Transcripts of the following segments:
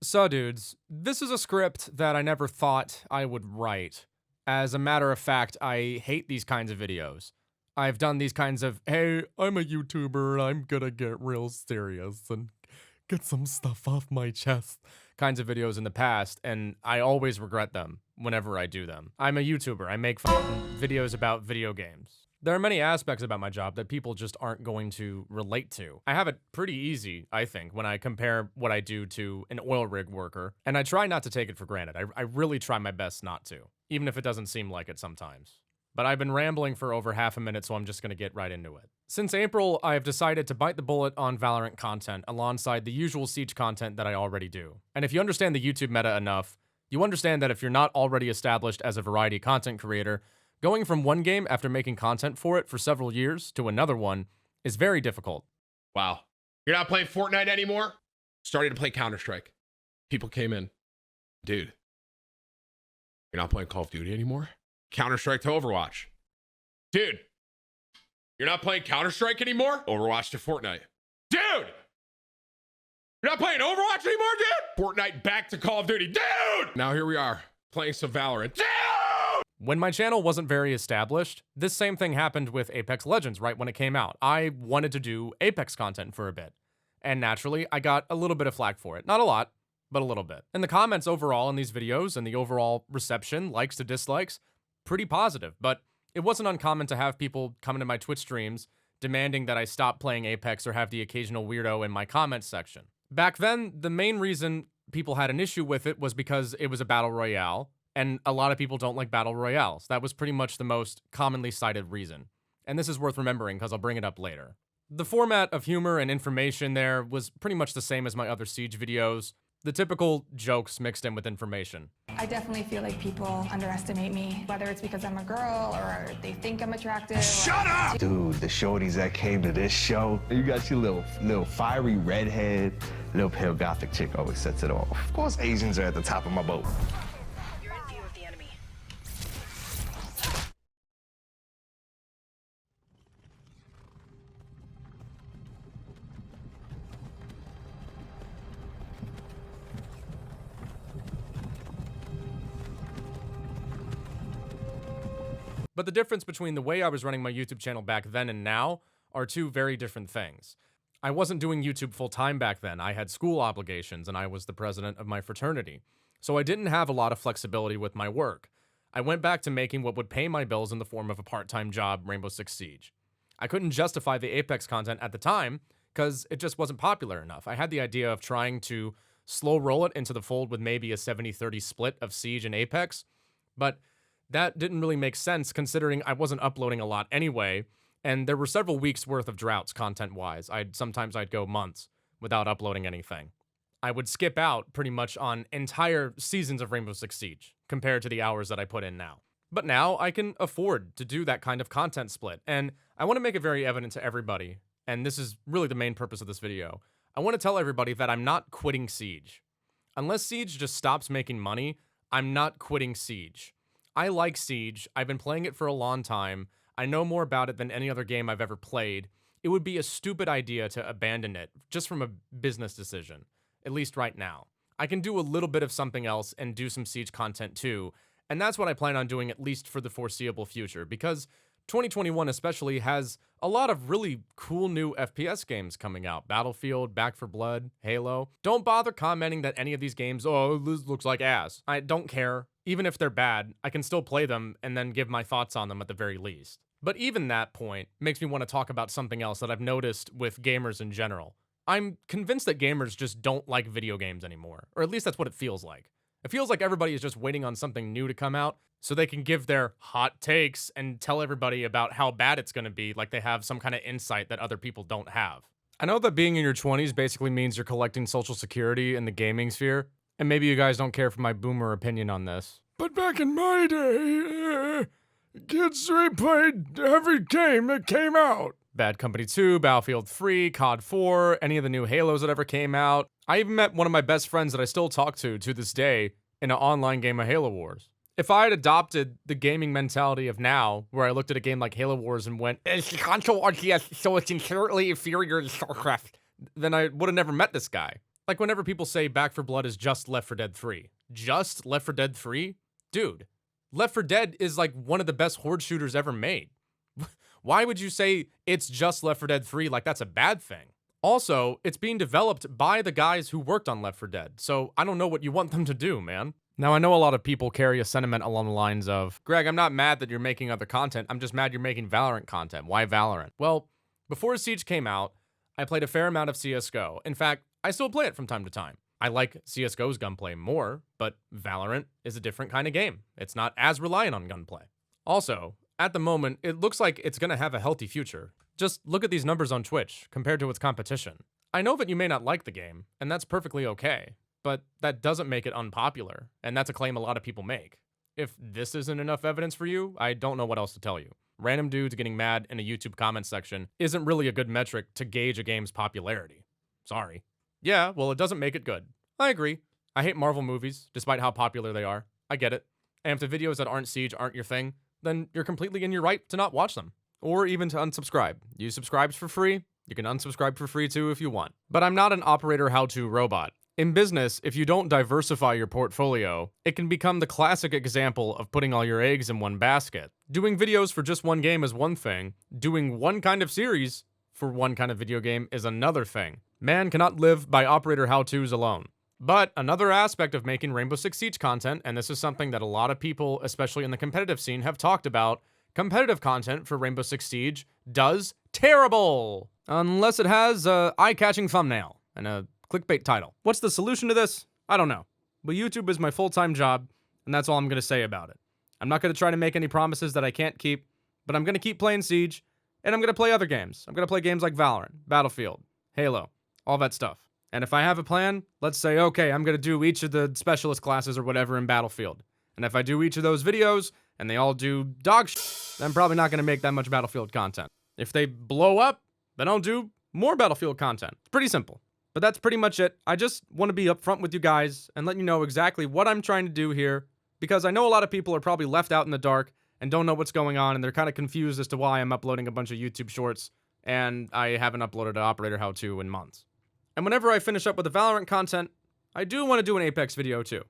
So dudes, this is a script that I never thought I would write. As a matter of fact, I hate these kinds of videos. I've done these kinds of, hey, I'm a YouTuber, I'm gonna get real serious and get some stuff off my chest kinds of videos in the past, and I always regret them whenever I do them. I'm a YouTuber, I make videos about video games. There are many aspects about my job that people just aren't going to relate to. I have it pretty easy, I think, when I compare what I do to an oil rig worker, and I try not to take it for granted. I really try my best not to, even if it doesn't seem like it sometimes. But I've been rambling for over half a minute, so I'm just gonna get right into it. Since April, I have decided to bite the bullet on Valorant content alongside the usual Siege content that I already do. And if you understand the YouTube meta enough, you understand that if you're not already established as a variety content creator, going from one game after making content for it for several years to another one is very difficult. Wow. You're not playing Fortnite anymore? Starting to play Counter-Strike. People came in. Dude, you're not playing Call of Duty anymore? Counter-Strike to Overwatch. Dude, you're not playing Counter-Strike anymore? Overwatch to Fortnite. Dude, you're not playing Overwatch anymore, dude? Fortnite back to Call of Duty. Dude! Now here we are, playing some Valorant. Dude! When my channel wasn't very established, this same thing happened with Apex Legends right when it came out. I wanted to do Apex content for a bit, and naturally, I got a little bit of flack for it. Not a lot, but a little bit. And the comments overall in these videos and the overall reception, likes to dislikes, pretty positive, but it wasn't uncommon to have people come into my Twitch streams demanding that I stop playing Apex or have the occasional weirdo in my comments section. Back then, the main reason people had an issue with it was because it was a battle royale, and a lot of people don't like battle royales. That was pretty much the most commonly cited reason. And this is worth remembering because I'll bring it up later. The format of humor and information there was pretty much the same as my other Siege videos. The typical jokes mixed in with information. I definitely feel like people underestimate me, whether it's because I'm a girl or they think I'm attractive. Shut up! Dude, the shorties that came to this show, you got your little fiery redhead, little pale gothic chick always sets it off. Of course, Asians are at the top of my boat. You're in view of the enemy. But the difference between the way I was running my YouTube channel back then and now are two very different things. I wasn't doing YouTube full-time back then. I had school obligations and I was the president of my fraternity. So I didn't have a lot of flexibility with my work. I went back to making what would pay my bills in the form of a part-time job, Rainbow Six Siege. I couldn't justify the Apex content at the time because it just wasn't popular enough. I had the idea of trying to slow roll it into the fold with maybe a 70-30 split of Siege and Apex, but that didn't really make sense considering I wasn't uploading a lot anyway, and there were several weeks worth of droughts content-wise. Sometimes I'd go months without uploading anything. I would skip out pretty much on entire seasons of Rainbow Six Siege compared to the hours that I put in now. But now I can afford to do that kind of content split, and I want to make it very evident to everybody, and this is really the main purpose of this video. I want to tell everybody that I'm not quitting Siege. Unless Siege just stops making money, I'm not quitting Siege. I like Siege. I've been playing it for a long time. I know more about it than any other game I've ever played. It would be a stupid idea to abandon it just from a business decision, at least right now. I can do a little bit of something else and do some Siege content too, and that's what I plan on doing at least for the foreseeable future, because 2021 especially has a lot of really cool new FPS games coming out. Battlefield, Back 4 Blood, Halo. Don't bother commenting that any of these games, oh, this looks like ass. I don't care. Even if they're bad, I can still play them and then give my thoughts on them at the very least. But even that point makes me want to talk about something else that I've noticed with gamers in general. I'm convinced that gamers just don't like video games anymore, or at least that's what it feels like. It feels like everybody is just waiting on something new to come out so they can give their hot takes and tell everybody about how bad it's going to be, like they have some kind of insight that other people don't have. I know that being in your 20s basically means you're collecting social security in the gaming sphere, and maybe you guys don't care for my boomer opinion on this. But back in my day, kids played every game that came out. Bad Company 2, Battlefield 3, COD 4, any of the new Halos that ever came out. I even met one of my best friends that I still talk to this day in an online game of Halo Wars. If I had adopted the gaming mentality of now, where I looked at a game like Halo Wars and went, it's a console RTS, so it's inherently inferior to StarCraft, then I would have never met this guy. Like whenever people say Back 4 Blood is just Left 4 Dead 3. Just Left 4 Dead 3? Dude, Left 4 Dead is like one of the best horde shooters ever made. Why would you say it's just Left 4 Dead 3 like that's a bad thing? Also, it's being developed by the guys who worked on Left 4 Dead, so I don't know what you want them to do, man. Now, I know a lot of people carry a sentiment along the lines of, Greg, I'm not mad that you're making other content, I'm just mad you're making Valorant content. Why Valorant? Well, before Siege came out, I played a fair amount of CSGO. In fact, I still play it from time to time. I like CSGO's gunplay more, but Valorant is a different kind of game. It's not as reliant on gunplay. Also, at the moment, it looks like it's gonna have a healthy future. Just look at these numbers on Twitch compared to its competition. I know that you may not like the game, and that's perfectly okay, but that doesn't make it unpopular, and that's a claim a lot of people make. If this isn't enough evidence for you, I don't know what else to tell you. Random dudes getting mad in a YouTube comment section isn't really a good metric to gauge a game's popularity. Sorry. Yeah, well, it doesn't make it good. I agree. I hate Marvel movies, despite how popular they are. I get it. And if the videos that aren't Siege aren't your thing, then you're completely in your right to not watch them. Or even to unsubscribe. You subscribes for free, you can unsubscribe for free too if you want. But I'm not an operator how-to robot. In business, if you don't diversify your portfolio, it can become the classic example of putting all your eggs in one basket. Doing videos for just one game is one thing. Doing one kind of series for one kind of video game is another thing. Man cannot live by operator how-tos alone. But another aspect of making Rainbow Six Siege content, and this is something that a lot of people, especially in the competitive scene, have talked about, competitive content for Rainbow Six Siege does terrible! Unless it has a eye-catching thumbnail and a clickbait title. What's the solution to this? I don't know. But YouTube is my full-time job, and that's all I'm gonna say about it. I'm not gonna try to make any promises that I can't keep, but I'm gonna keep playing Siege, and I'm gonna play other games. I'm gonna play games like Valorant, Battlefield, Halo, all that stuff. And if I have a plan, let's say, okay, I'm gonna do each of the specialist classes or whatever in Battlefield. And if I do each of those videos, and they all do dog shit, then I'm probably not gonna make that much Battlefield content. If they blow up, then I'll do more Battlefield content. It's pretty simple. But that's pretty much it. I just want to be upfront with you guys and let you know exactly what I'm trying to do here, because I know a lot of people are probably left out in the dark and don't know what's going on, and they're kind of confused as to why I'm uploading a bunch of YouTube shorts, and I haven't uploaded an Operator How-To in months. And whenever I finish up with the Valorant content, I do want to do an Apex video too,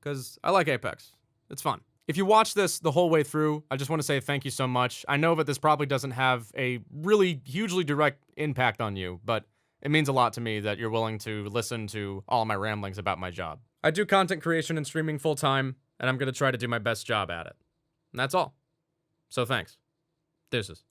because I like Apex. It's fun. If you watch this the whole way through, I just want to say thank you so much. I know that this probably doesn't have a really hugely direct impact on you, but it means a lot to me that you're willing to listen to all my ramblings about my job. I do content creation and streaming full time, and I'm going to try to do my best job at it. And that's all. So thanks. Deuces.